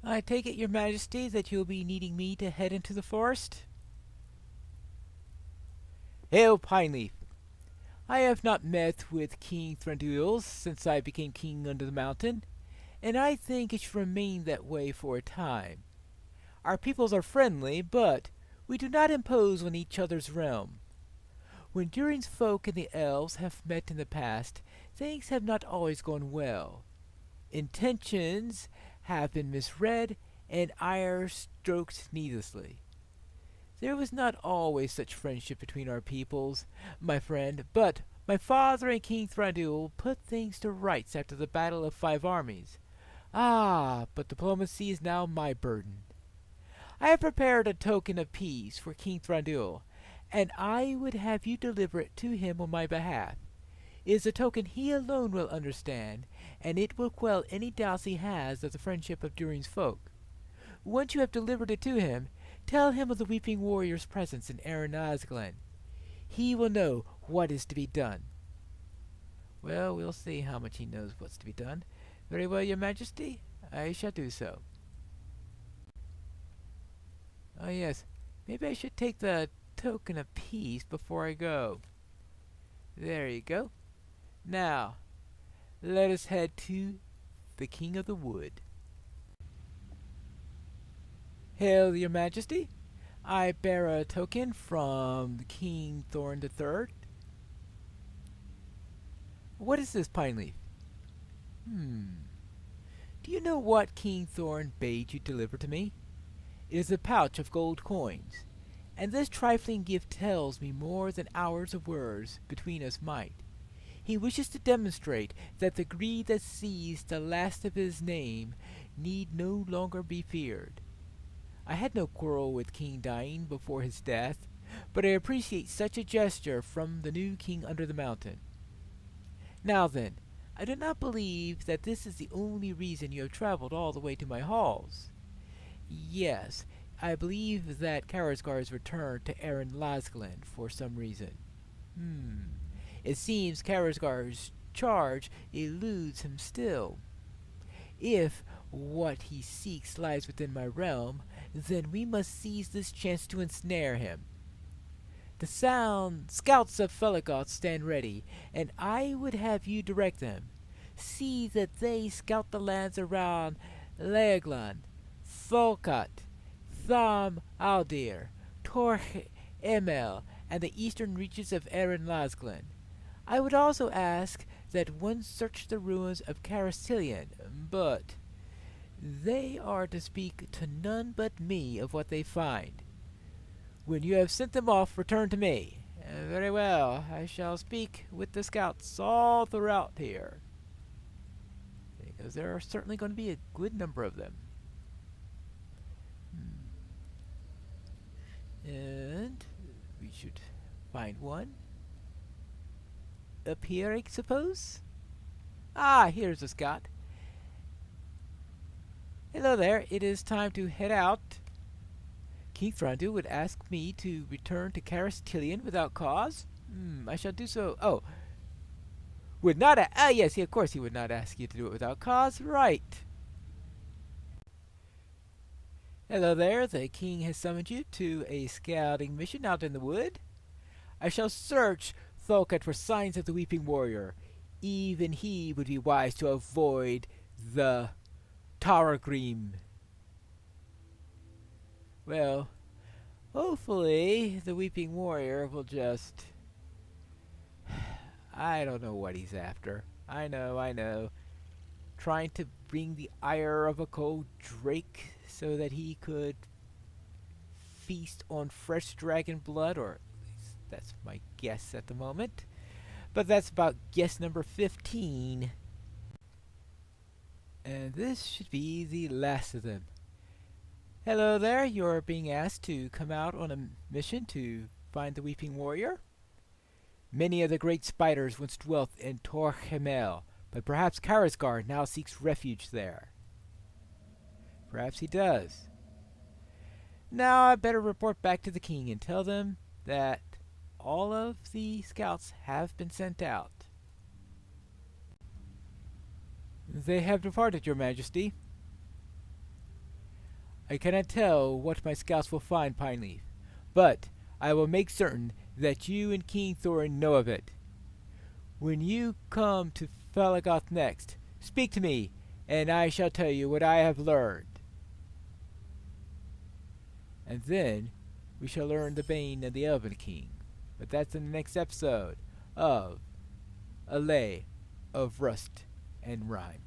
I take it, Your Majesty, that you'll be needing me to head into the forest? Hail, Pineleaf! I have not met with King Thranduil since I became king under the mountain, and I think it should remain that way for a time. Our peoples are friendly, but we do not impose on each other's realm. When Durin's folk and the elves have met in the past, things have not always gone well. Intentions have been misread, and ire stroked needlessly. There was not always such friendship between our peoples, my friend, but my father and King Thranduil put things to rights after the Battle of Five Armies. Ah, but diplomacy is now my burden. I have prepared a token of peace for King Thranduil, and I would have you deliver it to him on my behalf. It is a token he alone will understand, and it will quell any doubts he has of the friendship of Durin's folk. Once you have delivered it to him, tell him of the Weeping Warrior's presence in Erin Osglen. He will know what is to be done. Well, we'll see how much he knows what's to be done. Very well, Your Majesty, I shall do so. Oh yes, maybe I should take the token of peace before I go. There you go. Now, let us head to the King of the Wood. Hail, Your Majesty. I bear a token from King Thorn III. What is this, Pineleaf? Do you know what King Thorn bade you deliver to me? It is a pouch of gold coins, and this trifling gift tells me more than hours of words between us might. He wishes to demonstrate that the greed that seized the last of his name need no longer be feared. I had no quarrel with King dying before his death, but I appreciate such a gesture from the new king under the mountain. Now then, I do not believe that this is the only reason you have traveled all the way to my halls. Yes, I believe that Karazgar has returned to Erin Lasglen for some reason. It seems Karazgar's charge eludes him still. If what he seeks lies within my realm, then we must seize this chance to ensnare him. The scouts of Feligoth stand ready, and I would have you direct them. See that they scout the lands around Leaglan, Folcat, Tham Aldir, Torch Emel, and the eastern reaches of Erin Lasglen. I would also ask that one search the ruins of Carastilian, but they are to speak to none but me of what they find. When you have sent them off, return to me. Very well, I shall speak with the scouts all throughout here, because there are certainly going to be a good number of them. And we should find one. Up here, I suppose? Ah, here's a scout. Hello there, it is time to head out. King Thranduil would ask me to return to Carastilian without cause? I shall do so. Oh. Would not yes, of course he would not ask you to do it without cause. Right. Hello there, the king has summoned you to a scouting mission out in the wood. I shall search Tholkat for signs of the Weeping Warrior. Even he would be wise to avoid the Taragrim. Well, hopefully the Weeping Warrior will just... I don't know what he's after. I know. Trying to bring the ire of a cold drake so that he could feast on fresh dragon blood, or at least that's my guess at the moment. But that's about guess number 15. And this should be the last of them. Hello there, you're being asked to come out on a mission to find the Weeping Warrior. Many of the great spiders once dwelt in Torchemel, but perhaps Karazgar now seeks refuge there. Perhaps he does. Now I better report back to the king and tell them that all of the scouts have been sent out. They have departed, Your Majesty. I cannot tell what my scouts will find, Pine Leaf, but I will make certain that you and King Thorin know of it. When you come to Felaggoth next, speak to me, and I shall tell you what I have learned. And then we shall learn the bane of the Elven King. But that's in the next episode of A Lay of Rust and Rime.